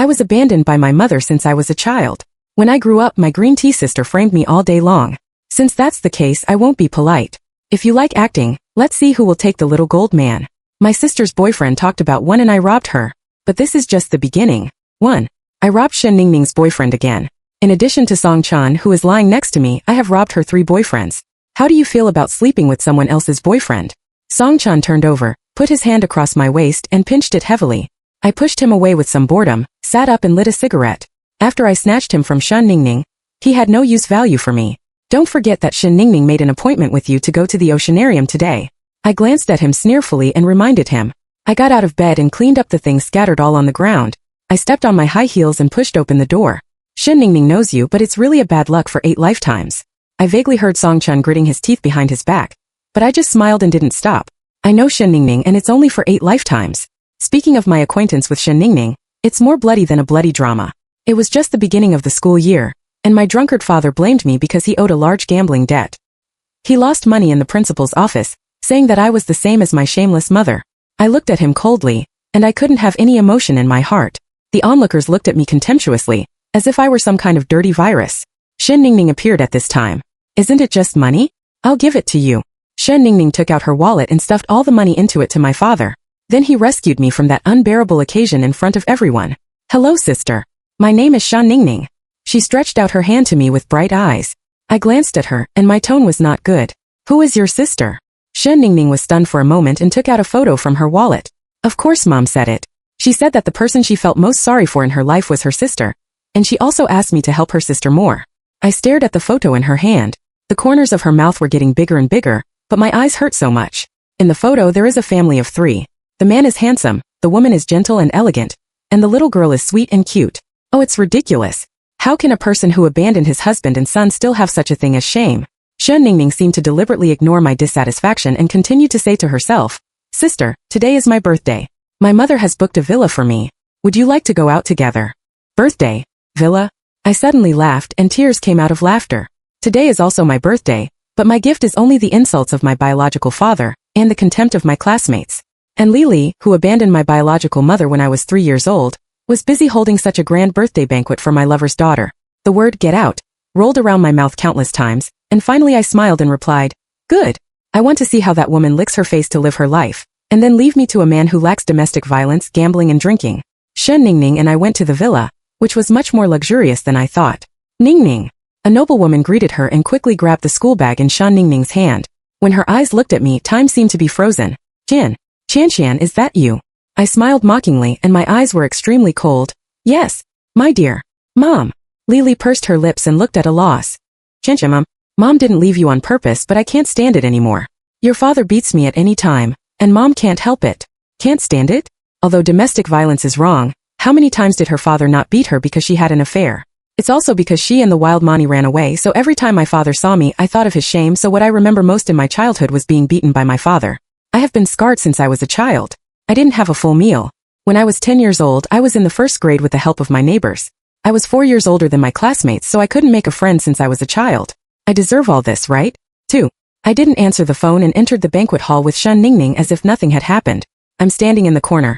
I was abandoned by my mother since I was a child. When I grew up, my green tea sister framed me all day long. Since that's the case, I won't be polite. If you like acting, let's see who will take the little gold man. My sister's boyfriend talked about one and I robbed her. But this is just the beginning. 1. I robbed Shen Ningning's boyfriend again. In addition to Song Chan, who is lying next to me, I have robbed her 3 boyfriends. How do you feel about sleeping with someone else's boyfriend? Song Chan turned over, put his hand across my waist and pinched it heavily. I pushed him away with some boredom, sat up and lit a cigarette. After I snatched him from Shen Ningning, he had no use value for me. Don't forget that Shen Ningning made an appointment with you to go to the oceanarium today. I glanced at him sneerfully and reminded him. I got out of bed and cleaned up the things scattered all on the ground. I stepped on my high heels and pushed open the door. Shen Ningning knows you, but it's really a bad luck for 8 lifetimes. I vaguely heard Song Chan gritting his teeth behind his back, but I just smiled and didn't stop. I know Shen Ningning and it's only for 8 lifetimes. Speaking of my acquaintance with Shen Ningning, it's more bloody than a bloody drama. It was just the beginning of the school year, and my drunkard father blamed me because he owed a large gambling debt. He lost money in the principal's office, saying that I was the same as my shameless mother. I looked at him coldly, and I couldn't have any emotion in my heart. The onlookers looked at me contemptuously, as if I were some kind of dirty virus. Shen Ningning appeared at this time. Isn't it just money? I'll give it to you. Shen Ningning took out her wallet and stuffed all the money into it to my father. Then he rescued me from that unbearable occasion in front of everyone. Hello, sister. My name is Shen Ningning. She stretched out her hand to me with bright eyes. I glanced at her, and my tone was not good. Who is your sister? Shen Ningning was stunned for a moment and took out a photo from her wallet. Of course Mom said it. She said that the person she felt most sorry for in her life was her sister, and she also asked me to help her sister more. I stared at the photo in her hand. The corners of her mouth were getting bigger and bigger, but my eyes hurt so much. In the photo there is a family of 3. The man is handsome, the woman is gentle and elegant, and the little girl is sweet and cute. Oh, it's ridiculous. How can a person who abandoned his husband and son still have such a thing as shame? Shen Ningning seemed to deliberately ignore my dissatisfaction and continued to say to herself, Sister, today is my birthday. My mother has booked a villa for me. Would you like to go out together? Birthday? Villa? I suddenly laughed and tears came out of laughter. Today is also my birthday, but my gift is only the insults of my biological father and the contempt of my classmates. And Lily, who abandoned my biological mother when I was 3 years old, was busy holding such a grand birthday banquet for my lover's daughter. The word get out rolled around my mouth countless times, and finally I smiled and replied, Good. I want to see how that woman licks her face to live her life, and then leave me to a man who lacks domestic violence, gambling and drinking. Shen Ningning and I went to the villa, which was much more luxurious than I thought. Ningning. A noblewoman greeted her and quickly grabbed the school bag in Shen Ningning's hand. When her eyes looked at me, time seemed to be frozen. Chan, is that you? I smiled mockingly and my eyes were extremely cold. Yes, my dear. Mom. Lily pursed her lips and looked at a loss. Mom didn't leave you on purpose, but I can't stand it anymore. Your father beats me at any time, and Mom can't help it. Can't stand it? Although domestic violence is wrong, how many times did her father not beat her because she had an affair? It's also because she and the wild Mani ran away, so every time my father saw me, I thought of his shame, so what I remember most in my childhood was being beaten by my father. I have been scarred since I was a child. I didn't have a full meal. When I was 10 years old, I was in the 1st grade with the help of my neighbors. I was 4 years older than my classmates, so I couldn't make a friend since I was a child. I deserve all this, right? 2. I didn't answer the phone and entered the banquet hall with Shen Ningning as if nothing had happened. I'm standing in the corner.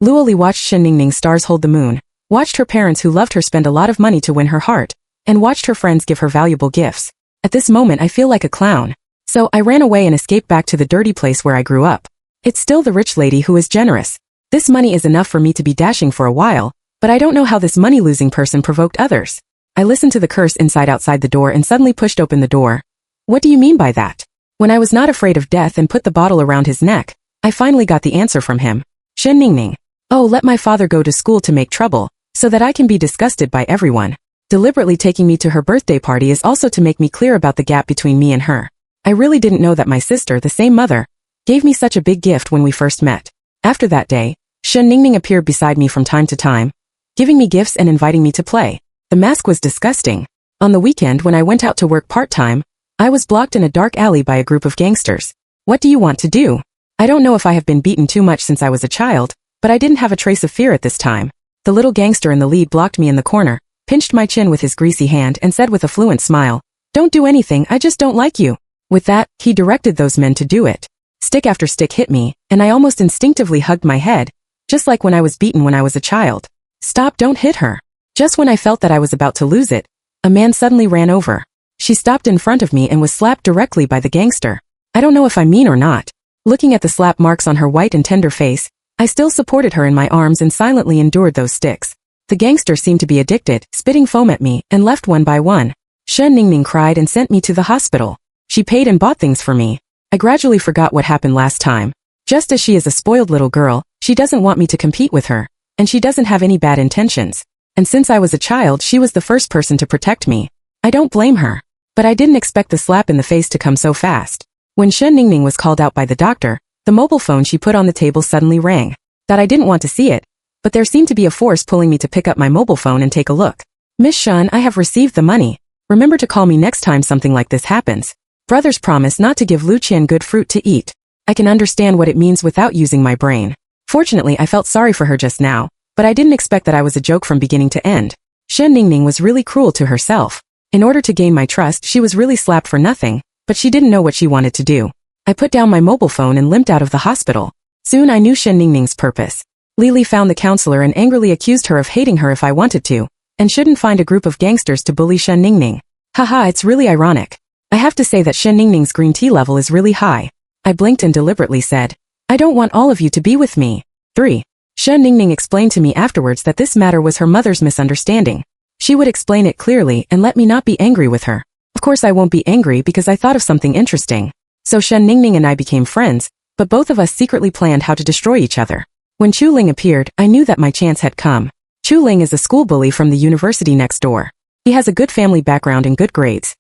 Luoli watched Shen Ningning's stars hold the moon, watched her parents who loved her spend a lot of money to win her heart, and watched her friends give her valuable gifts. At this moment I feel like a clown. So I ran away and escaped back to the dirty place where I grew up. It's still the rich lady who is generous. This money is enough for me to be dashing for a while, but I don't know how this money-losing person provoked others. I listened to the curse outside the door and suddenly pushed open the door. What do you mean by that? When I was not afraid of death and put the bottle around his neck, I finally got the answer from him. Shen Ningning. Oh, let my father go to school to make trouble, so that I can be disgusted by everyone. Deliberately taking me to her birthday party is also to make me clear about the gap between me and her. I really didn't know that my sister, the same mother, gave me such a big gift when we first met. After that day, Shen Ningning appeared beside me from time to time, giving me gifts and inviting me to play. The mask was disgusting. On the weekend when I went out to work part-time, I was blocked in a dark alley by a group of gangsters. What do you want to do? I don't know if I have been beaten too much since I was a child, but I didn't have a trace of fear at this time. The little gangster in the lead blocked me in the corner, pinched my chin with his greasy hand and said with a fluent smile, Don't do anything, I just don't like you. With that, he directed those men to do it. Stick after stick hit me, and I almost instinctively hugged my head, just like when I was beaten when I was a child. Stop, don't hit her. Just when I felt that I was about to lose it, a man suddenly ran over. She stopped in front of me and was slapped directly by the gangster. I don't know if I mean or not. Looking at the slap marks on her white and tender face, I still supported her in my arms and silently endured those sticks. The gangster seemed to be addicted, spitting foam at me, and left one by one. Shen Ningning cried and sent me to the hospital. She paid and bought things for me. I gradually forgot what happened last time. Just as she is a spoiled little girl, she doesn't want me to compete with her, and she doesn't have any bad intentions. And since I was a child, she was the first person to protect me. I don't blame her. But I didn't expect the slap in the face to come so fast. When Shen Ningning was called out by the doctor, the mobile phone she put on the table suddenly rang. That I didn't want to see it, but there seemed to be a force pulling me to pick up my mobile phone and take a look. Miss Shen, I have received the money. Remember to call me next time something like this happens. Brothers promise not to give Lu Qian good fruit to eat. I can understand what it means without using my brain. Fortunately, I felt sorry for her just now, but I didn't expect that I was a joke from beginning to end. Shen Ningning was really cruel to herself. In order to gain my trust, she was really slapped for nothing, but she didn't know what she wanted to do. I put down my mobile phone and limped out of the hospital. Soon I knew Shen Ningning's purpose. Lily found the counselor and angrily accused her of hating her if I wanted to, and shouldn't find a group of gangsters to bully Shen Ningning. Haha, it's really ironic. I have to say that Shen Ningning's green tea level is really high. I blinked and deliberately said, I don't want all of you to be with me. 3. Shen Ningning explained to me afterwards that this matter was her mother's misunderstanding. She would explain it clearly and let me not be angry with her. Of course I won't be angry because I thought of something interesting. So Shen Ningning and I became friends, but both of us secretly planned how to destroy each other. When Chu Ling appeared, I knew that my chance had come. Chu Ling is a school bully from the university next door. He has a good family background and good grades.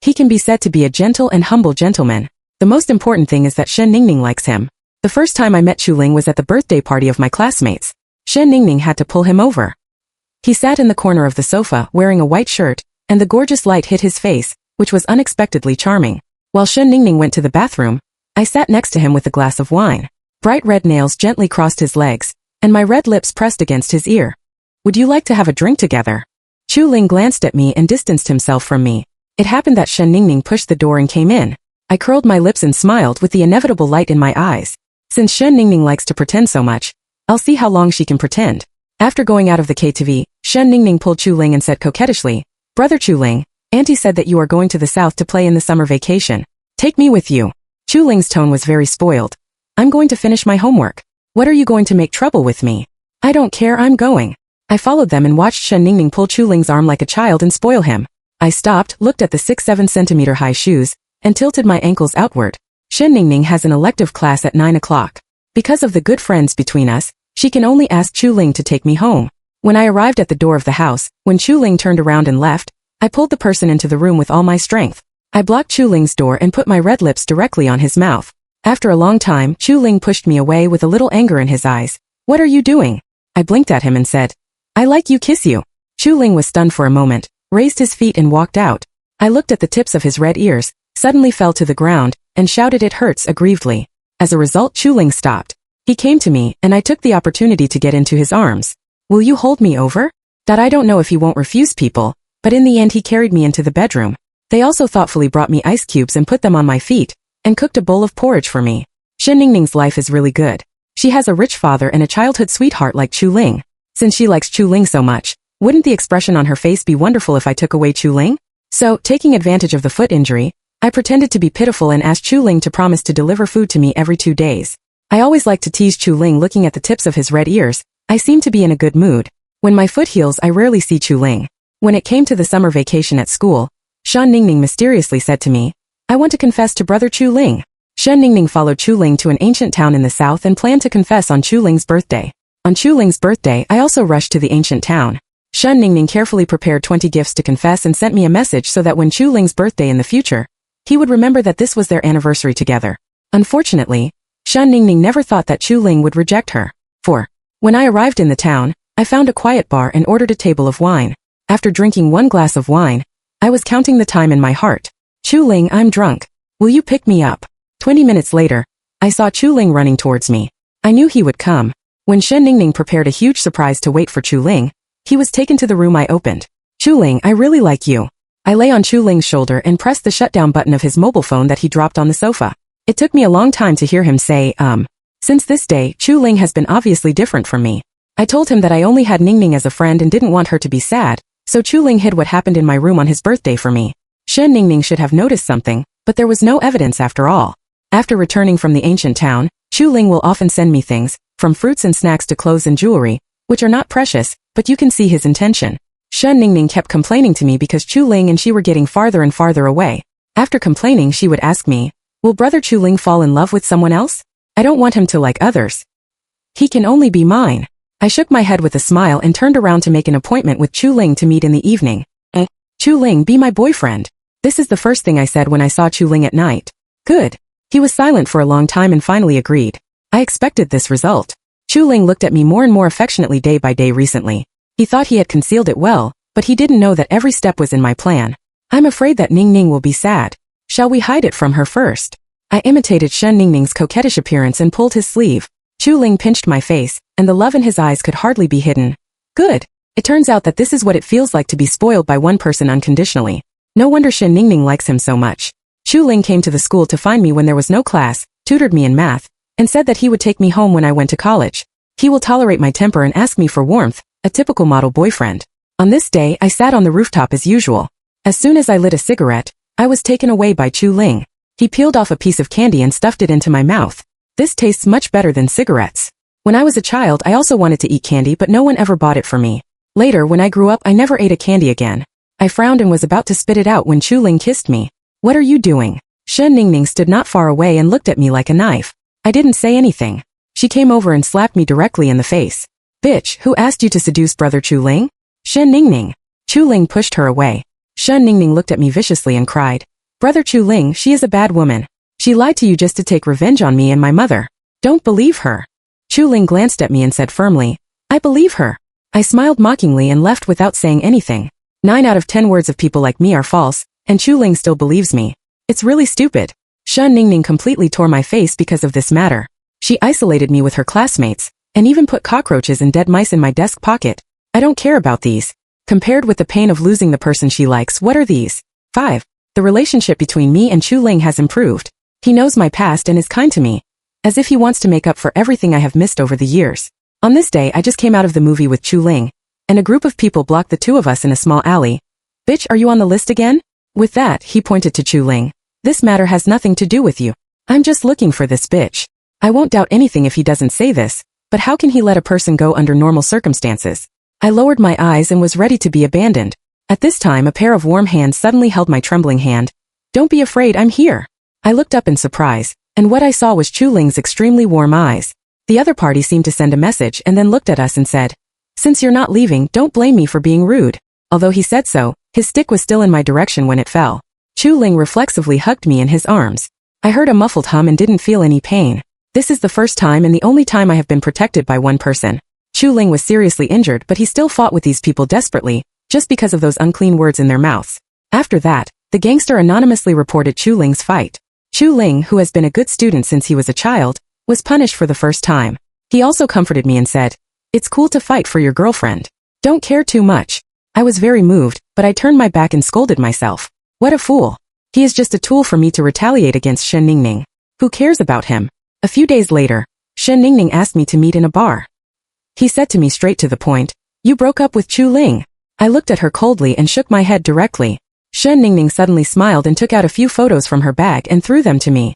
He can be said to be a gentle and humble gentleman. The most important thing is that Shen Ningning likes him. The first time I met Chu Ling was at the birthday party of my classmates. Shen Ningning had to pull him over. He sat in the corner of the sofa wearing a white shirt, and the gorgeous light hit his face, which was unexpectedly charming. While Shen Ningning went to the bathroom, I sat next to him with a glass of wine. Bright red nails gently crossed his legs, and my red lips pressed against his ear. Would you like to have a drink together? Chu Ling glanced at me and distanced himself from me. It happened that Shen Ningning pushed the door and came in. I curled my lips and smiled with the inevitable light in my eyes. Since Shen Ningning likes to pretend so much, I'll see how long she can pretend. After going out of the KTV, Shen Ningning pulled Chu Ling and said coquettishly, Brother Chu Ling, Auntie said that you are going to the south to play in the summer vacation. Take me with you. Chu Ling's tone was very spoiled. I'm going to finish my homework. What are you going to make trouble with me? I don't care, I'm going. I followed them and watched Shen Ningning pull Chu Ling's arm like a child and spoil him. I stopped, looked at the 6-7 centimeter high shoes, and tilted my ankles outward. Shen Ningning has an elective class at 9 o'clock. Because of the good friends between us, she can only ask Chu Ling to take me home. When I arrived at the door of the house, when Chu Ling turned around and left, I pulled the person into the room with all my strength. I blocked Chu Ling's door and put my red lips directly on his mouth. After a long time, Chu Ling pushed me away with a little anger in his eyes. What are you doing? I blinked at him and said, I like you, kiss you. Chu Ling was stunned for a moment, raised his feet and walked out. I looked at the tips of his red ears, suddenly fell to the ground, and shouted it hurts aggrievedly. As a result, Chu Ling stopped. He came to me, and I took the opportunity to get into his arms. Will you hold me over? That I don't know if he won't refuse people, but in the end he carried me into the bedroom. They also thoughtfully brought me ice cubes and put them on my feet, and cooked a bowl of porridge for me. Shen Ningning's life is really good. She has a rich father and a childhood sweetheart like Chu Ling. Since she likes Chu Ling so much, wouldn't the expression on her face be wonderful if I took away Chu Ling? So, taking advantage of the foot injury, I pretended to be pitiful and asked Chu Ling to promise to deliver food to me every 2 days. I always like to tease Chu Ling looking at the tips of his red ears. I seem to be in a good mood. When my foot heals, I rarely see Chu Ling. When it came to the summer vacation at school, Shen Ningning mysteriously said to me, I want to confess to Brother Chu Ling. Shen Ningning followed Chu Ling to an ancient town in the south and planned to confess on Chu Ling's birthday. On Chu Ling's birthday, I also rushed to the ancient town. Shen Ningning carefully prepared 20 gifts to confess and sent me a message so that when Chu Ling's birthday in the future, he would remember that this was their anniversary together. Unfortunately, Shen Ningning never thought that Chu Ling would reject her. 4. When I arrived in the town, I found a quiet bar and ordered a table of wine. After drinking 1 glass of wine, I was counting the time in my heart. Chu Ling, I'm drunk. Will you pick me up? 20 minutes later, I saw Chu Ling running towards me. I knew he would come. When Shen Ningning prepared a huge surprise to wait for Chu Ling, he was taken to the room I opened. Chu Ling, I really like you. I lay on Chu Ling's shoulder and pressed the shutdown button of his mobile phone that he dropped on the sofa. It took me a long time to hear him say, Since this day, Chu Ling has been obviously different from me. I told him that I only had Ningning as a friend and didn't want her to be sad, so Chuling hid what happened in my room on his birthday for me. Shen Ningning should have noticed something, but there was no evidence after all. After returning from the ancient town, Chuling will often send me things, from fruits and snacks to clothes and jewelry, which are not precious, but you can see his intention. Shen Ningning kept complaining to me because Chuling and she were getting farther and farther away. After complaining, she would ask me, will brother Chuling fall in love with someone else? I don't want him to like others. He can only be mine. I shook my head with a smile and turned around to make an appointment with Chuling to meet in the evening. Chuling, be my boyfriend. This is the first thing I said when I saw Chuling at night. Good. He was silent for a long time and finally agreed. I expected this result. Chuling looked at me more and more affectionately day by day recently. He thought he had concealed it well, but he didn't know that every step was in my plan. I'm afraid that Ningning will be sad. Shall we hide it from her first? I imitated Shen Ningning's coquettish appearance and pulled his sleeve. Chuling pinched my face, and the love in his eyes could hardly be hidden. Good. It turns out that this is what it feels like to be spoiled by one person unconditionally. No wonder Shen Ningning likes him so much. Chuling came to the school to find me when there was no class, tutored me in math, and said that he would take me home when I went to college. He will tolerate my temper and ask me for warmth, a typical model boyfriend. On this day, I sat on the rooftop as usual. As soon as I lit a cigarette, I was taken away by Chuling. He peeled off a piece of candy and stuffed it into my mouth. This tastes much better than cigarettes. When I was a child, I also wanted to eat candy, but no one ever bought it for me. Later, when I grew up, I never ate a candy again. I frowned and was about to spit it out when Chuling kissed me. What are you doing? Shen Ningning stood not far away and looked at me like a knife. I didn't say anything. She came over and slapped me directly in the face. Bitch, who asked you to seduce brother Chuling? Shen Ningning. Chuling pushed her away. Shen Ningning looked at me viciously and cried. Brother Chuling, she is a bad woman. She lied to you just to take revenge on me and my mother. Don't believe her. Chuling glanced at me and said firmly, I believe her. I smiled mockingly and left without saying anything. 9 out of 10 words of people like me are false, and Chuling still believes me. It's really stupid. Shen Ningning completely tore my face because of this matter. She isolated me with her classmates, and even put cockroaches and dead mice in my desk pocket. I don't care about these. Compared with the pain of losing the person she likes, what are these? 5. The relationship between me and Chuling has improved. He knows my past and is kind to me, as if he wants to make up for everything I have missed over the years. On this day, I just came out of the movie with Chuling, and a group of people blocked the two of us in a small alley. Bitch, are you on the list again? With that, he pointed to Chuling. This matter has nothing to do with you. I'm just looking for this bitch. I won't doubt anything if he doesn't say this, but how can he let a person go under normal circumstances? I lowered my eyes and was ready to be abandoned. At this time, a pair of warm hands suddenly held my trembling hand. Don't be afraid, I'm here. I looked up in surprise, and what I saw was Chuling's extremely warm eyes. The other party seemed to send a message and then looked at us and said, Since you're not leaving, don't blame me for being rude. Although he said so, his stick was still in my direction when it fell. Chuling reflexively hugged me in his arms. I heard a muffled hum and didn't feel any pain. This is the first time and the only time I have been protected by one person. Chuling was seriously injured, but he still fought with these people desperately, just because of those unclean words in their mouths. After that, the gangster anonymously reported Chuling's fight. Chuling, who has been a good student since he was a child, was punished for the first time. He also comforted me and said, It's cool to fight for your girlfriend. Don't care too much. I was very moved, but I turned my back and scolded myself. What a fool. He is just a tool for me to retaliate against Shen Ningning. Who cares about him? A few days later, Shen Ningning asked me to meet in a bar. He said to me straight to the point, You broke up with Chuling. I looked at her coldly and shook my head directly. Shen Ningning suddenly smiled and took out a few photos from her bag and threw them to me.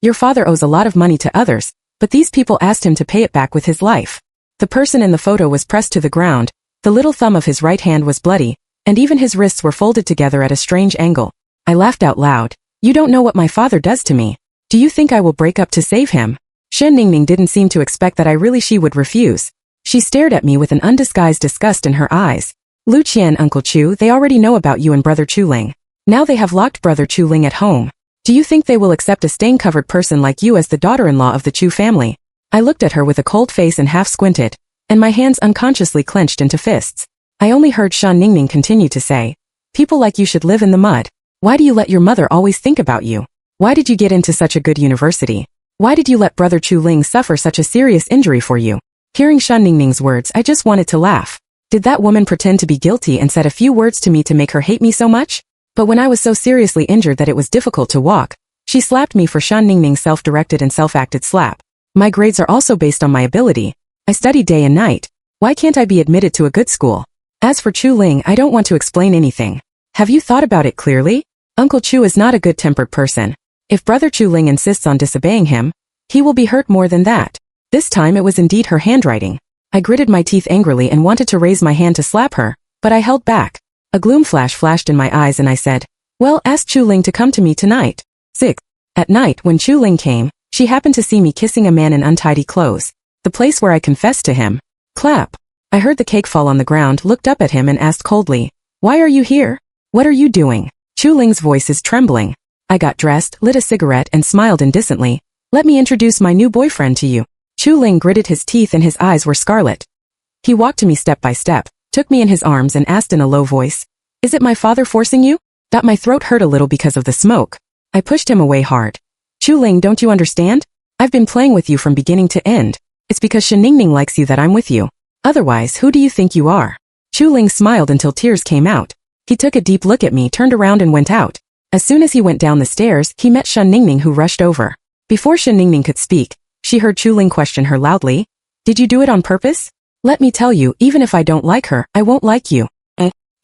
Your father owes a lot of money to others, but these people asked him to pay it back with his life. The person in the photo was pressed to the ground, the little thumb of his right hand was bloody, and even his wrists were folded together at a strange angle. I laughed out loud. You don't know what my father does to me. Do you think I will break up to save him? Shen Ningning didn't seem to expect that she would refuse. She stared at me with an undisguised disgust in her eyes. Lu Qian, Uncle Chu, they already know about you and Brother Chuling. Now they have locked Brother Chuling at home. Do you think they will accept a stain-covered person like you as the daughter-in-law of the Chu family? I looked at her with a cold face and half squinted, and my hands unconsciously clenched into fists. I only heard Shen Ningning continue to say, People like you should live in the mud. Why do you let your mother always think about you? Why did you get into such a good university? Why did you let Brother Chuling suffer such a serious injury for you? Hearing Shen Ningning's words, I just wanted to laugh. Did that woman pretend to be guilty and said a few words to me to make her hate me so much? But when I was so seriously injured that it was difficult to walk, she slapped me for Shen Ningning's self-directed and self-acted slap. My grades are also based on my ability. I studied day and night. Why can't I be admitted to a good school? As for Chu Ling, I don't want to explain anything. Have you thought about it clearly? Uncle Chu is not a good-tempered person. If Brother Chu Ling insists on disobeying him, he will be hurt more than that. This time it was indeed her handwriting. I gritted my teeth angrily and wanted to raise my hand to slap her, but I held back. A gloom flashed in my eyes and I said, well, ask Chu Ling to come to me tonight. 6. At night, when Chu Ling came, she happened to see me kissing a man in untidy clothes. The place where I confessed to him. Clap. I heard the cake fall on the ground, looked up at him and asked coldly, why are you here? What are you doing? Chu Ling's voice is trembling. I got dressed, lit a cigarette and smiled indecently. Let me introduce my new boyfriend to you. Chu Ling gritted his teeth and his eyes were scarlet. He walked to me step by step, took me in his arms and asked in a low voice, is it my father forcing you? That my throat hurt a little because of the smoke. I pushed him away hard. Chu Ling, don't you understand? I've been playing with you from beginning to end. It's because Shen Ningning likes you that I'm with you. Otherwise, who do you think you are? Chu Ling smiled until tears came out. He took a deep look at me, turned around and went out. As soon as he went down the stairs, he met Shen Ningning who rushed over. Before Shen Ningning could speak, she heard Chu Ling question her loudly. Did you do it on purpose? Let me tell you, even if I don't like her, I won't like you.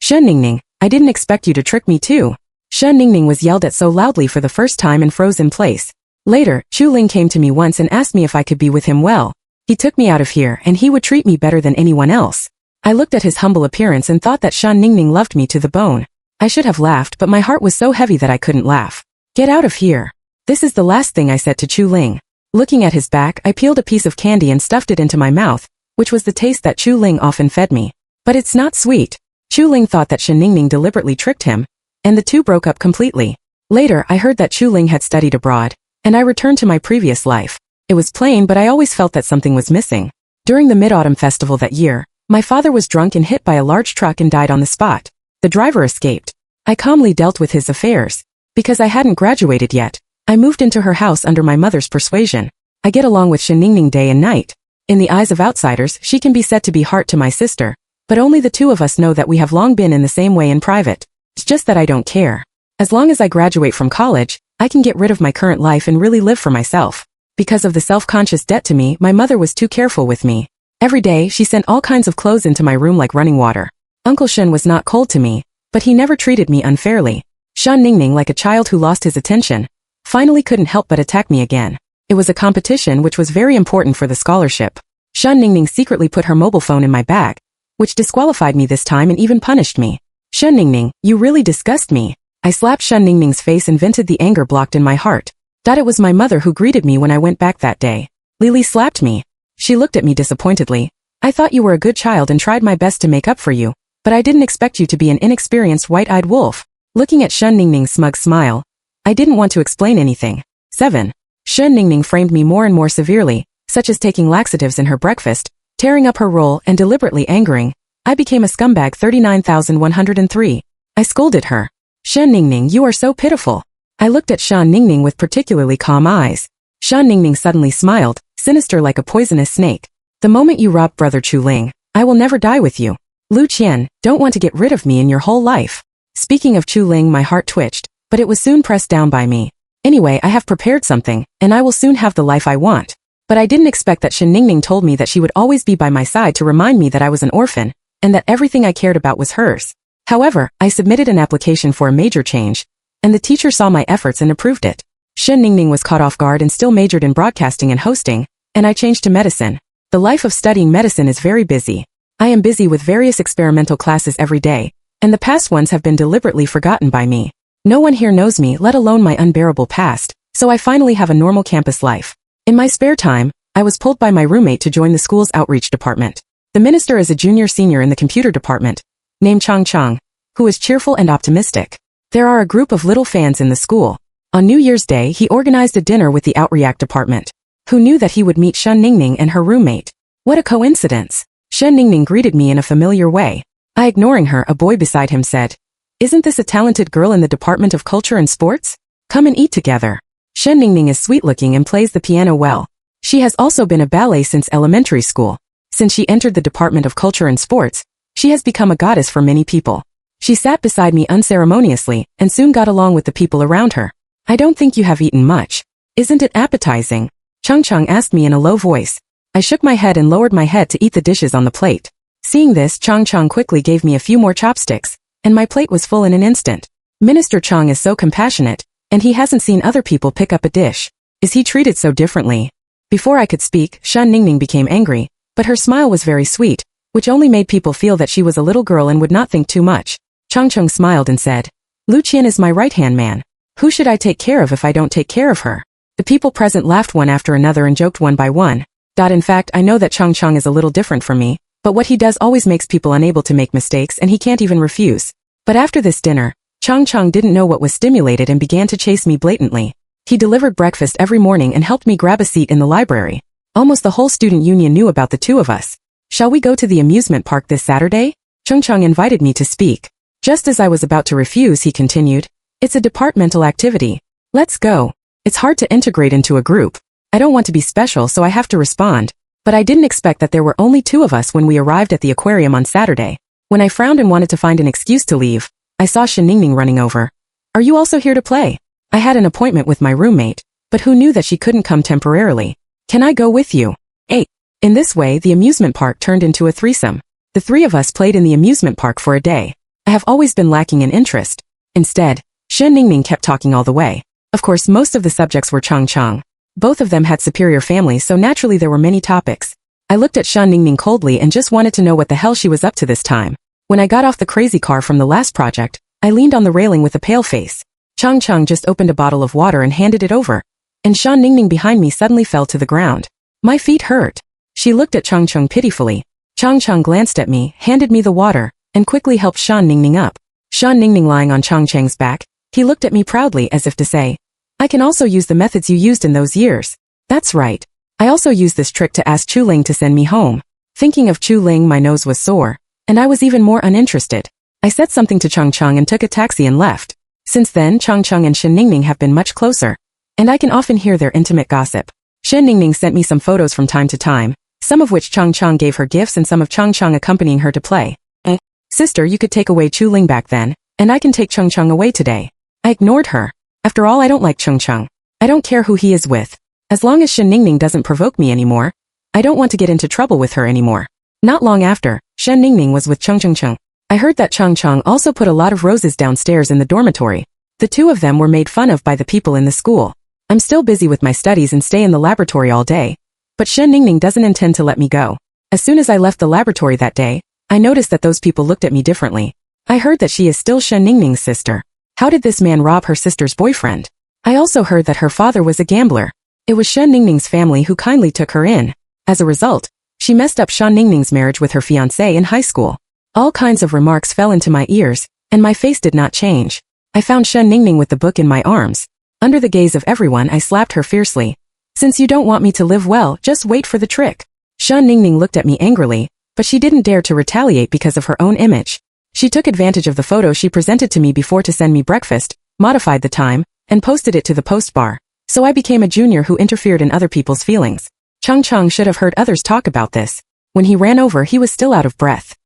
Shen Ningning, I didn't expect you to trick me too. Shen Ningning was yelled at so loudly for the first time and froze in place. Later, Chu Ling came to me once and asked me if I could be with him well. He took me out of here and he would treat me better than anyone else. I looked at his humble appearance and thought that Shen Ningning loved me to the bone. I should have laughed, but my heart was so heavy that I couldn't laugh. Get out of here. This is the last thing I said to Chu Ling. Looking at his back, I peeled a piece of candy and stuffed it into my mouth, which was the taste that Chu Ling often fed me. But it's not sweet. Chu Ling thought that Shen Ningning deliberately tricked him, and the two broke up completely. Later, I heard that Chu Ling had studied abroad, and I returned to my previous life. It was plain, but I always felt that something was missing. During the Mid-Autumn Festival that year, my father was drunk and hit by a large truck and died on the spot. The driver escaped. I calmly dealt with his affairs. Because I hadn't graduated yet, I moved into her house under my mother's persuasion. I get along with Shen Ningning day and night. In the eyes of outsiders, she can be said to be heart to my sister, but only the two of us know that we have long been in the same way in private. It's just that I don't care. As long as I graduate from college, I can get rid of my current life and really live for myself. Because of the self-conscious debt to me, my mother was too careful with me. Every day, she sent all kinds of clothes into my room like running water. Uncle Shen was not cold to me, but he never treated me unfairly. Shen Ningning, like a child who lost his attention, finally couldn't help but attack me again. It was a competition which was very important for the scholarship. Shen Ningning secretly put her mobile phone in my bag, which disqualified me this time and even punished me. Shen Ningning, you really disgust me. I slapped Shen Ningning's face and vented the anger blocked in my heart. That it was my mother who greeted me when I went back that day. Lily slapped me. She looked at me disappointedly. I thought you were a good child and tried my best to make up for you, but I didn't expect you to be an inexperienced white-eyed wolf. Looking at Shen Ningning's smug smile, I didn't want to explain anything. 7. Shen Ningning framed me more and more severely, such as taking laxatives in her breakfast, tearing up her roll and deliberately angering. I became a scumbag. 39,103. I scolded her. Shen Ningning, you are so pitiful. I looked at Shen Ningning with particularly calm eyes. Shen Ningning suddenly smiled, sinister like a poisonous snake. The moment you robbed Brother Chu Ling, I will never die with you. Lu Qian, don't want to get rid of me in your whole life. Speaking of Chu Ling, my heart twitched, but it was soon pressed down by me. Anyway, I have prepared something, and I will soon have the life I want. But I didn't expect that Shen Ningning told me that she would always be by my side to remind me that I was an orphan, and that everything I cared about was hers. However, I submitted an application for a major change, and the teacher saw my efforts and approved it. Shen Ningning was caught off guard and still majored in broadcasting and hosting, and I changed to medicine. The life of studying medicine is very busy. I am busy with various experimental classes every day, and the past ones have been deliberately forgotten by me. No one here knows me, let alone my unbearable past, so I finally have a normal campus life. In my spare time, I was pulled by my roommate to join the school's outreach department. The minister is a junior-senior in the computer department, named Chang Chang, who is cheerful and optimistic. There are a group of little fans in the school. On New Year's Day, he organized a dinner with the Outreact department. Who knew that he would meet Shen Ningning and her roommate? What a coincidence. Shen Ningning greeted me in a familiar way. I, ignoring her, a boy beside him said, "Isn't this a talented girl in the Department of Culture and Sports? Come and eat together." Shen Ningning is sweet-looking and plays the piano well. She has also been a ballet since elementary school. Since she entered the Department of Culture and Sports, she has become a goddess for many people. She sat beside me unceremoniously and soon got along with the people around her. "I don't think you have eaten much. Isn't it appetizing?" Chung Chung asked me in a low voice. I shook my head and lowered my head to eat the dishes on the plate. Seeing this, Chang Chang quickly gave me a few more chopsticks, and my plate was full in an instant. Minister Chang is so compassionate, and he hasn't seen other people pick up a dish. Is he treated so differently? Before I could speak, Shan Ningning became angry, but her smile was very sweet, which only made people feel that she was a little girl and would not think too much. Chang Cheng smiled and said, Lu Qian is my right-hand man. Who should I take care of if I don't take care of her? The people present laughed one after another and joked one by one. In fact, I know that Chang Cheng is a little different from me, but what he does always makes people unable to make mistakes and he can't even refuse. But after this dinner, Chang Cheng didn't know what was stimulated and began to chase me blatantly. He delivered breakfast every morning and helped me grab a seat in the library. Almost the whole student union knew about the two of us. Shall we go to the amusement park this Saturday? Chang Cheng invited me to speak. Just as I was about to refuse, he continued, it's a departmental activity. Let's go. It's hard to integrate into a group. I don't want to be special, so I have to respond. But I didn't expect that there were only two of us when we arrived at the aquarium on Saturday. When I frowned and wanted to find an excuse to leave, I saw Shan Ningning running over. Are you also here to play? I had an appointment with my roommate, but who knew that she couldn't come temporarily? Can I go with you? 8. In this way, the amusement park turned into a threesome. The three of us played in the amusement park for a day. I have always been lacking in interest. Instead, Shan Ningning kept talking all the way. Of course, most of the subjects were Chang Cheng. Both of them had superior families, so naturally there were many topics. I looked at Shan Ningning coldly and just wanted to know what the hell she was up to this time. When I got off the crazy car from the last project, I leaned on the railing with a pale face. Chang Cheng just opened a bottle of water and handed it over. And Shan Ningning behind me suddenly fell to the ground. My feet hurt. She looked at Chang Cheng pitifully. Chang Cheng glanced at me, handed me the water, and quickly helped Shan Ningning up. Shan Ningning lying on Chang Cheng's back, he looked at me proudly as if to say, I can also use the methods you used in those years. That's right. I also used this trick to ask Chu Ling to send me home. Thinking of Chu Ling, my nose was sore, and I was even more uninterested. I said something to Chang Cheng and took a taxi and left. Since then, Chang Cheng and Shan Ningning have been much closer, and I can often hear their intimate gossip. Shan Ningning sent me some photos from time to time, some of which Chang Cheng gave her gifts and some of Chang Cheng accompanying her to play. Sister, you could take away Chu Ling back then, and I can take Chang Cheng away today. I ignored her. After all, I don't like Chang Cheng. I don't care who he is with. As long as Shan Ningning doesn't provoke me anymore, I don't want to get into trouble with her anymore. Not long after, Shan Ningning was with Chang Cheng. I heard that Chang Cheng also put a lot of roses downstairs in the dormitory. The two of them were made fun of by the people in the school. I'm still busy with my studies and stay in the laboratory all day. But Shan Ningning doesn't intend to let me go. As soon as I left the laboratory that day, I noticed that those people looked at me differently. I heard that she is still Shan Ningning's sister. How did this man rob her sister's boyfriend? I also heard that her father was a gambler. It was Shan Ningning's family who kindly took her in. As a result, she messed up Shan Ningning's marriage with her fiancé in high school. All kinds of remarks fell into my ears, and my face did not change. I found Shan Ningning with the book in my arms. Under the gaze of everyone, I slapped her fiercely. Since you don't want me to live well, just wait for the trick. Shan Ningning looked at me angrily, but she didn't dare to retaliate because of her own image. She took advantage of the photo she presented to me before to send me breakfast, modified the time, and posted it to the post bar. So I became a junior who interfered in other people's feelings. Chang Cheng should have heard others talk about this. When he ran over, he was still out of breath.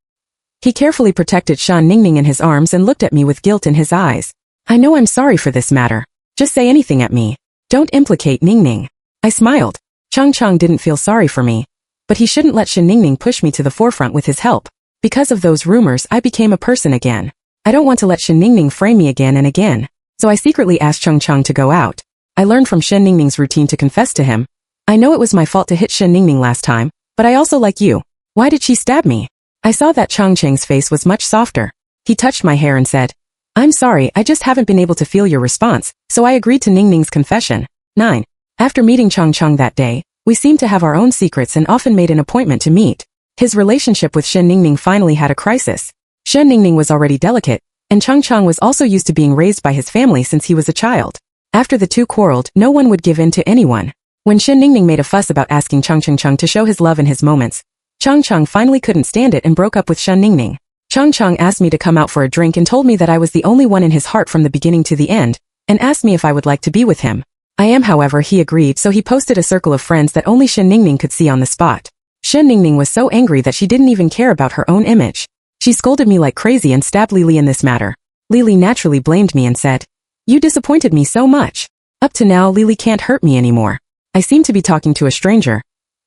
He carefully protected Shan Ningning in his arms and looked at me with guilt in his eyes. I know I'm sorry for this matter. Just say anything at me. Don't implicate Ningning. I smiled. Chang Cheng didn't feel sorry for me. But he shouldn't let Shan Ningning push me to the forefront with his help. Because of those rumors, I became a person again. I don't want to let Shan Ningning frame me again and again. So I secretly asked Chang Cheng to go out. I learned from Shan Ningning's routine to confess to him. I know it was my fault to hit Shan Ningning last time, but I also like you. Why did she stab me? I saw that Chang Cheng's face was much softer. He touched my hair and said, I'm sorry, I just haven't been able to feel your response, so I agreed to Ningning's confession. 9. After meeting Chang Cheng that day, we seemed to have our own secrets and often made an appointment to meet. His relationship with Shan Ningning finally had a crisis. Shan Ningning was already delicate, and Chang Cheng was also used to being raised by his family since he was a child. After the two quarreled, no one would give in to anyone. When Shan Ningning made a fuss about asking Chang Cheng to show his love in his moments, Chang Cheng finally couldn't stand it and broke up with Shan Ningning. Chang Cheng asked me to come out for a drink and told me that I was the only one in his heart from the beginning to the end, and asked me if I would like to be with him. I am, however, he agreed, so he posted a circle of friends that only Shan Ningning could see on the spot. Shan Ningning was so angry that she didn't even care about her own image. She scolded me like crazy and stabbed Lily in this matter. Lily naturally blamed me and said, You disappointed me so much. Up to now, Lily can't hurt me anymore. I seem to be talking to a stranger.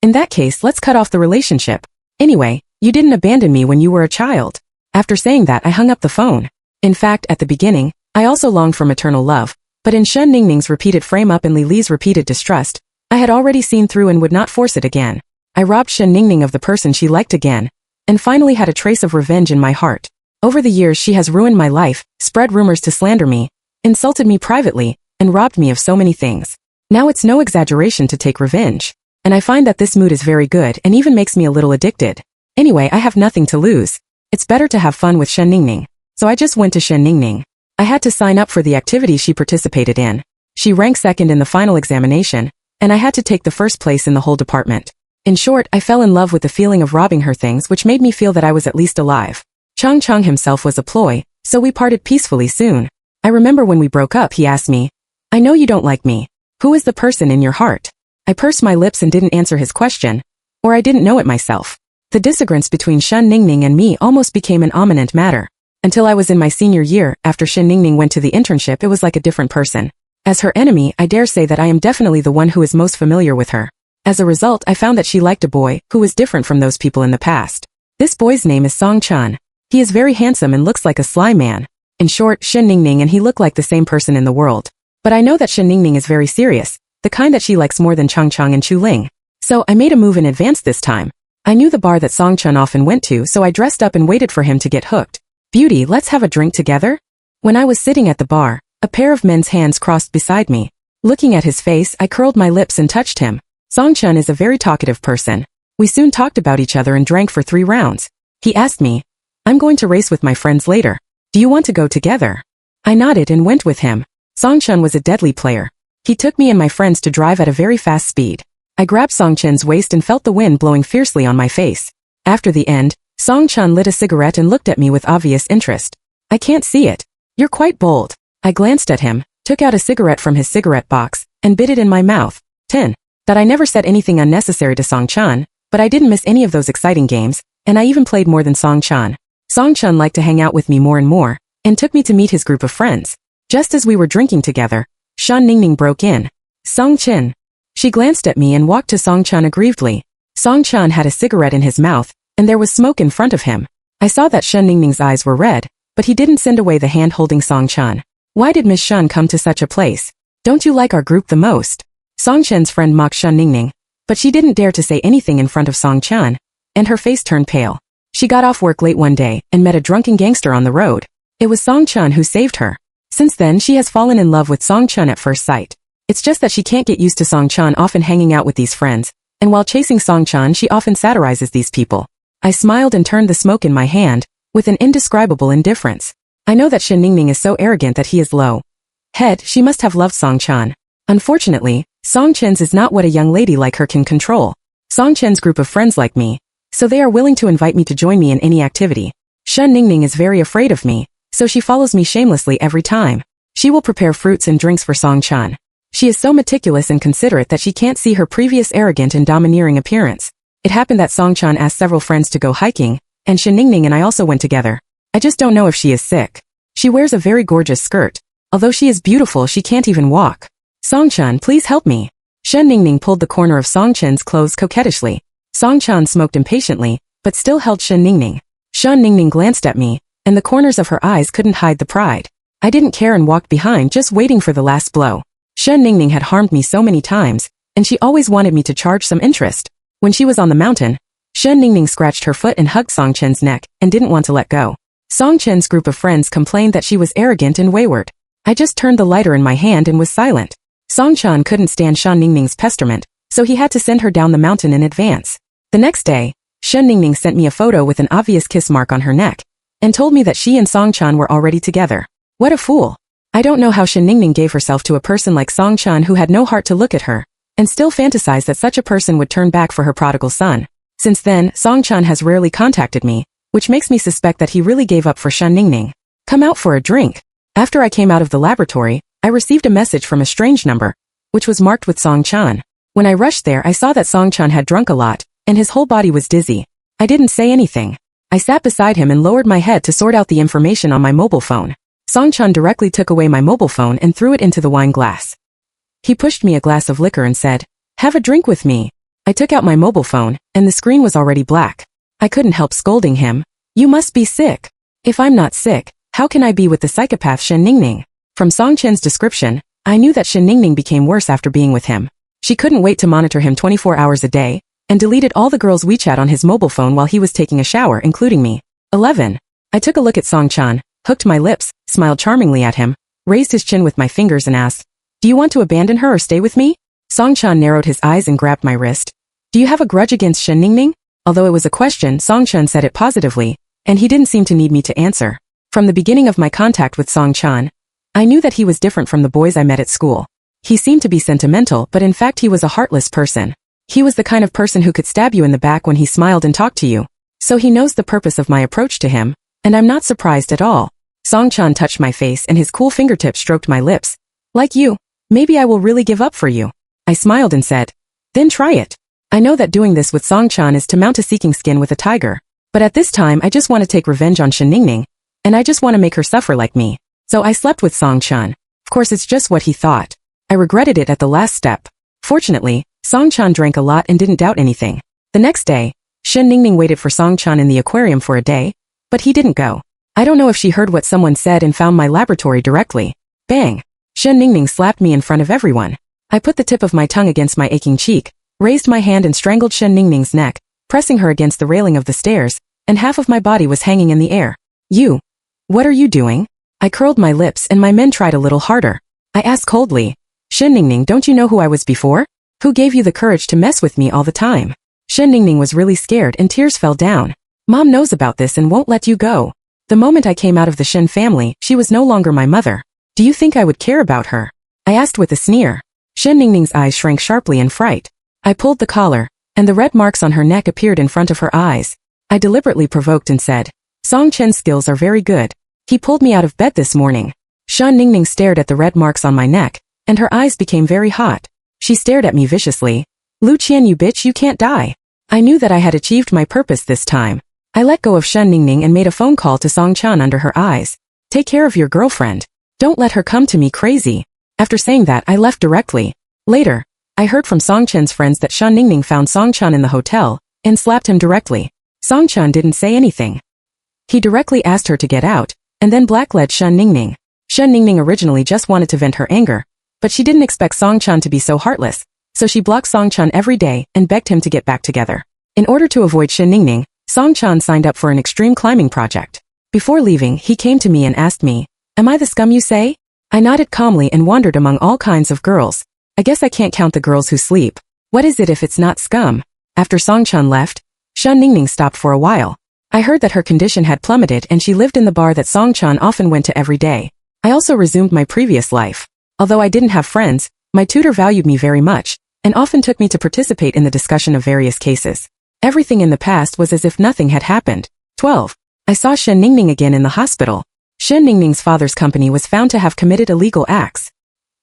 In that case, let's cut off the relationship. Anyway, you didn't abandon me when you were a child. After saying that, I hung up the phone. In fact, at the beginning, I also longed for maternal love, but in Shen Ningning's repeated frame-up and Li Li's repeated distrust, I had already seen through and would not force it again. I robbed Shen Ningning of the person she liked again, and finally had a trace of revenge in my heart. Over the years she has ruined my life, spread rumors to slander me, insulted me privately, and robbed me of so many things. Now it's no exaggeration to take revenge. And I find that this mood is very good and even makes me a little addicted. Anyway, I have nothing to lose. It's better to have fun with Shen Ningning. So I just went to Shen Ningning. I had to sign up for the activity she participated in. She ranked second in the final examination, and I had to take the first place in the whole department. In short, I fell in love with the feeling of robbing her things, which made me feel that I was at least alive. Chang Chang himself was a ploy, so we parted peacefully soon. I remember when we broke up he asked me, "I know you don't like me. Who is the person in your heart?" I pursed my lips and didn't answer his question, or I didn't know it myself. The disagreements between Shen Ningning and me almost became an ominous matter. Until I was in my senior year, after Shen Ningning went to the internship, it was like a different person. As her enemy, I dare say that I am definitely the one who is most familiar with her. As a result, I found that she liked a boy who was different from those people in the past. This boy's name is Song Chan. He is very handsome and looks like a sly man. In short, Shen Ningning and he look like the same person in the world. But I know that Shen Ningning is very serious, the kind that she likes more than Chang Chang and Chu Ling. So I made a move in advance this time. I knew the bar that Song Chun often went to, so I dressed up and waited for him to get hooked. "Beauty, let's have a drink together?" When I was sitting at the bar, a pair of men's hands crossed beside me. Looking at his face, I curled my lips and touched him. Song Chun is a very talkative person. We soon talked about each other and drank for 3 rounds. He asked me, "I'm going to race with my friends later. Do you want to go together?" I nodded and went with him. Song Chun was a deadly player. He took me and my friends to drive at a very fast speed. I grabbed Song Chun's waist and felt the wind blowing fiercely on my face. After the end, Song Chun lit a cigarette and looked at me with obvious interest. "I can't see it. You're quite bold." I glanced at him, took out a cigarette from his cigarette box, and bit it in my mouth. 10. That I never said anything unnecessary to Song Chun, but I didn't miss any of those exciting games, and I even played more than Song Chun. Song Chun liked to hang out with me more and more, and took me to meet his group of friends. Just as we were drinking together, Shen Ningning broke in. "Song Chin." She glanced at me and walked to Song Chun aggrievedly. Song Chun had a cigarette in his mouth, and there was smoke in front of him. I saw that Shen Ningning's eyes were red, but he didn't send away the hand holding Song Chun. "Why did Miss Shen come to such a place? Don't you like our group the most?" Song Chen's friend mocked Shen Ningning, but she didn't dare to say anything in front of Song Chun, and her face turned pale. She got off work late one day and met a drunken gangster on the road. It was Song Chun who saved her. Since then, she has fallen in love with Song Chun at first sight. It's just that she can't get used to Song Chun often hanging out with these friends, and while chasing Song Chun she often satirizes these people. I smiled and turned the smoke in my hand, with an indescribable indifference. I know that Shen Ningning is so arrogant that he is low. Head, she must have loved Song Chun. Unfortunately, Song Chen's is not what a young lady like her can control. Song Chen's group of friends like me, so they are willing to invite me to join me in any activity. Shen Ningning is very afraid of me, so she follows me shamelessly every time. She will prepare fruits and drinks for Song Chun. She is so meticulous and considerate that she can't see her previous arrogant and domineering appearance. It happened that Song Chun asked several friends to go hiking, and Shen Ningning and I also went together. I just don't know if she is sick. She wears a very gorgeous skirt. Although she is beautiful, she can't even walk. "Song Chun, please help me." Shen Ningning pulled the corner of Song Chun's clothes coquettishly. Song Chun smoked impatiently, but still held Shen Ningning. Shen Ningning glanced at me, and the corners of her eyes couldn't hide the pride. I didn't care and walked behind, just waiting for the last blow. Shen Ningning had harmed me so many times, and she always wanted me to charge some interest. When she was on the mountain, Shen Ningning scratched her foot and hugged Song Chen's neck, and didn't want to let go. Song Chen's group of friends complained that she was arrogant and wayward. I just turned the lighter in my hand and was silent. Song Chun couldn't stand Shen Ningning's pesterment, so he had to send her down the mountain in advance. The next day, Shen Ningning sent me a photo with an obvious kiss mark on her neck, and told me that she and Song Chun were already together. What a fool. I don't know how Shen Ningning gave herself to a person like Song Chun who had no heart to look at her, and still fantasized that such a person would turn back for her prodigal son. Since then, Song Chun has rarely contacted me, which makes me suspect that he really gave up for Shen Ningning. "Come out for a drink." After I came out of the laboratory, I received a message from a strange number, which was marked with Song Chun. When I rushed there, I saw that Song Chun had drunk a lot, and his whole body was dizzy. I didn't say anything. I sat beside him and lowered my head to sort out the information on my mobile phone. Song Chun directly took away my mobile phone and threw it into the wine glass. He pushed me a glass of liquor and said, "Have a drink with me." I took out my mobile phone, and the screen was already black. I couldn't help scolding him. You must be sick. If I'm not sick, how can I be with the psychopath Shen Ningning? From Song Chen's description, I knew that Shen Ningning became worse after being with him. She couldn't wait to monitor him 24 hours a day, and deleted all the girls' WeChat on his mobile phone while he was taking a shower, including me. 11. I took a look at Song Chan, hooked my lips, smiled charmingly at him, raised his chin with my fingers and asked, "Do you want to abandon her or stay with me?" Song Chan narrowed his eyes and grabbed my wrist. "Do you have a grudge against Shen Ningning?" Although it was a question, Song Chan said it positively, and he didn't seem to need me to answer. From the beginning of my contact with Song Chan, I knew that he was different from the boys I met at school. He seemed to be sentimental, but in fact he was a heartless person. He was the kind of person who could stab you in the back when he smiled and talked to you. So he knows the purpose of my approach to him, and I'm not surprised at all. Song Chan touched my face and his cool fingertips stroked my lips. "Like you, maybe I will really give up for you." I smiled and said, "Then try it." I know that doing this with Song Chan is to mount a seeking skin with a tiger. But at this time I just want to take revenge on Shen Ningning, and I just want to make her suffer like me. So I slept with Song Chan. Of course it's just what he thought. I regretted it at the last step. Fortunately, Song Chan drank a lot and didn't doubt anything. The next day, Shen Ningning waited for Song Chan in the aquarium for a day, but he didn't go. I don't know if she heard what someone said and found my laboratory directly. Bang! Shen Ningning slapped me in front of everyone. I put the tip of my tongue against my aching cheek, raised my hand and strangled Shen Ningning's neck, pressing her against the railing of the stairs, and half of my body was hanging in the air. "You! What are you doing?" I curled my lips and my men tried a little harder. I asked coldly, "Shen Ningning, don't you know who I was before? Who gave you the courage to mess with me all the time?" Shen Ningning was really scared and tears fell down. "Mom knows about this and won't let you go. The moment I came out of the Shen family, she was no longer my mother. Do you think I would care about her?" I asked with a sneer. Shen Ningning's eyes shrank sharply in fright. I pulled the collar, and the red marks on her neck appeared in front of her eyes. I deliberately provoked and said, "Song Chen's skills are very good. He pulled me out of bed this morning." Shen Ningning stared at the red marks on my neck, and her eyes became very hot. She stared at me viciously. "Lu Qian, you bitch, you can't die." I knew that I had achieved my purpose this time. I let go of Shen Ningning and made a phone call to Song Chan under her eyes. "Take care of your girlfriend. Don't let her come to me crazy." After saying that, I left directly. Later, I heard from Song Chen's friends that Shen Ningning found Song Chan in the hotel and slapped him directly. Song Chan didn't say anything. He directly asked her to get out, and then blackmailed Shen Ningning. Shen Ningning originally just wanted to vent her anger, but she didn't expect Song Chan to be so heartless, so she blocked Song Chan every day and begged him to get back together. In order to avoid Shen Ningning, Song Chan signed up for an extreme climbing project. Before leaving, he came to me and asked me, "Am I the scum you say?" I nodded calmly and wandered among all kinds of girls. I guess I can't count the girls who sleep. What is it if it's not scum? After Song Chan left, Shen Ningning stopped for a while. I heard that her condition had plummeted and she lived in the bar that Song Chan often went to every day. I also resumed my previous life. Although I didn't have friends, my tutor valued me very much, and often took me to participate in the discussion of various cases. Everything in the past was as if nothing had happened. 12. I saw Shen Ningning again in the hospital. Shen Ningning's father's company was found to have committed illegal acts.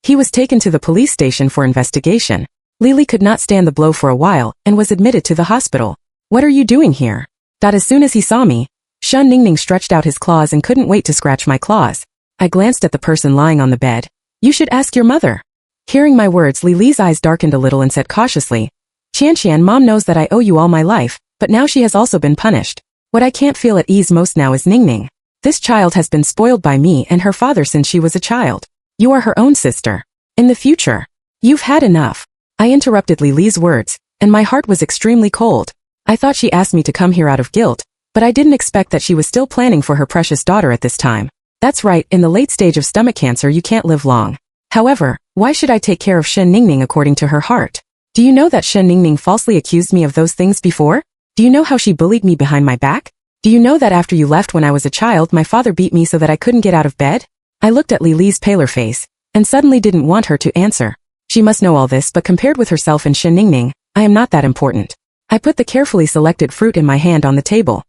He was taken to the police station for investigation. Lily could not stand the blow for a while and was admitted to the hospital. "What are you doing here?" That as soon as he saw me, Shen Ningning stretched out his claws and couldn't wait to scratch my claws. I glanced at the person lying on the bed. "You should ask your mother." Hearing my words, Lily's eyes darkened a little and said cautiously, "Qianqian, Mom knows that I owe you all my life, but now she has also been punished. What I can't feel at ease most now is Ningning. This child has been spoiled by me and her father since she was a child. You are her own sister. In the future, you've had enough." I interrupted Lily's words, and my heart was extremely cold. I thought she asked me to come here out of guilt, but I didn't expect that she was still planning for her precious daughter at this time. That's right, in the late stage of stomach cancer you can't live long. However, why should I take care of Shen Ningning according to her heart? Do you know that Shen Ningning falsely accused me of those things before? Do you know how she bullied me behind my back? Do you know that after you left when I was a child my father beat me so that I couldn't get out of bed? I looked at Lily's paler face, and suddenly didn't want her to answer. She must know all this, but compared with herself and Shen Ningning, I am not that important. I put the carefully selected fruit in my hand on the table.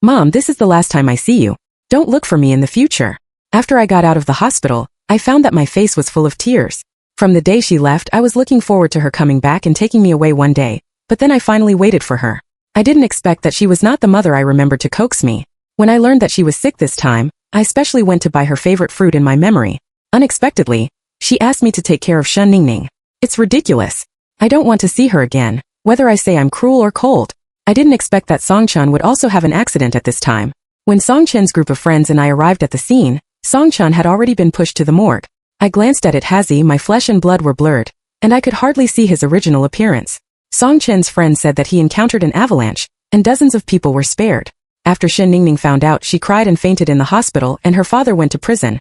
"Mom, this is the last time I see you. Don't look for me in the future." After I got out of the hospital, I found that my face was full of tears. From the day she left, I was looking forward to her coming back and taking me away one day, but then I finally waited for her. I didn't expect that she was not the mother I remembered to coax me. When I learned that she was sick this time, I especially went to buy her favorite fruit in my memory. Unexpectedly, she asked me to take care of Shen Ningning. It's ridiculous. I don't want to see her again. Whether I say I'm cruel or cold, I didn't expect that Songchun would also have an accident at this time. When Songchun's group of friends and I arrived at the scene, Songchun had already been pushed to the morgue. I glanced at it hazy, my flesh and blood were blurred, and I could hardly see his original appearance. Songchun's friend said that he encountered an avalanche, and dozens of people were spared. After Shen Ningning found out, she cried and fainted in the hospital, and her father went to prison.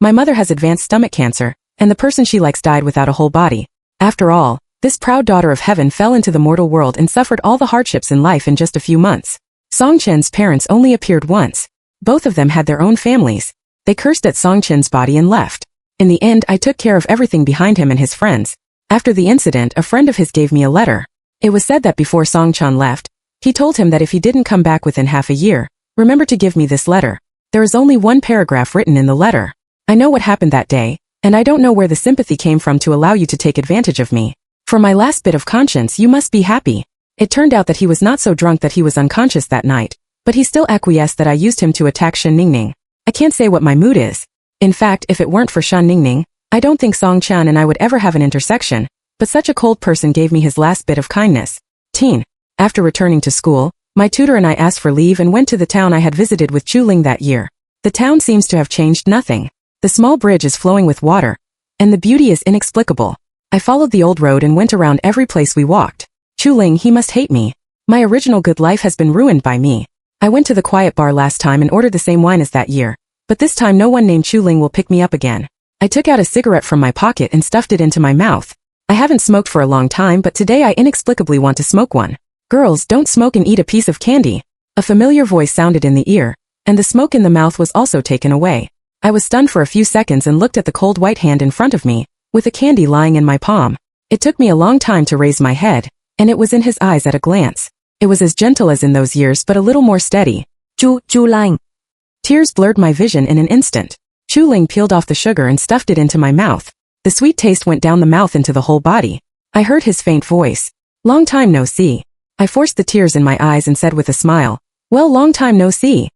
My mother has advanced stomach cancer, and the person she likes died without a whole body. After all, this proud daughter of heaven fell into the mortal world and suffered all the hardships in life in just a few months. Songchen's parents only appeared once. Both of them had their own families. They cursed at Songchen's body and left. In the end, I took care of everything behind him and his friends. After the incident, a friend of his gave me a letter. It was said that before Songchun left, he told him that if he didn't come back within half a year, remember to give me this letter. There is only one paragraph written in the letter. I know what happened that day, and I don't know where the sympathy came from to allow you to take advantage of me. For my last bit of conscience, you must be happy. It turned out that he was not so drunk that he was unconscious that night, but he still acquiesced that I used him to attack Shen Ningning. I can't say what my mood is. In fact, if it weren't for Shen Ningning, I don't think Songchun and I would ever have an intersection, but such a cold person gave me his last bit of kindness. Teen. After returning to school, my tutor and I asked for leave and went to the town I had visited with Chuling that year. The town seems to have changed nothing. The small bridge is flowing with water, and the beauty is inexplicable. I followed the old road and went around every place we walked. Chuling, he must hate me. My original good life has been ruined by me. I went to the quiet bar last time and ordered the same wine as that year, but this time no one named Chuling will pick me up again. I took out a cigarette from my pocket and stuffed it into my mouth. I haven't smoked for a long time, but today I inexplicably want to smoke one. Girls, don't smoke and eat a piece of candy. A familiar voice sounded in the ear, and the smoke in the mouth was also taken away. I was stunned for a few seconds and looked at the cold white hand in front of me, with a candy lying in my palm. It took me a long time to raise my head, and it was in his eyes at a glance. It was as gentle as in those years but a little more steady. Chuling. Tears blurred my vision in an instant. Chuling peeled off the sugar and stuffed it into my mouth. The sweet taste went down the mouth into the whole body. I heard his faint voice. Long time no see. I forced the tears in my eyes and said with a smile, well, long time no see.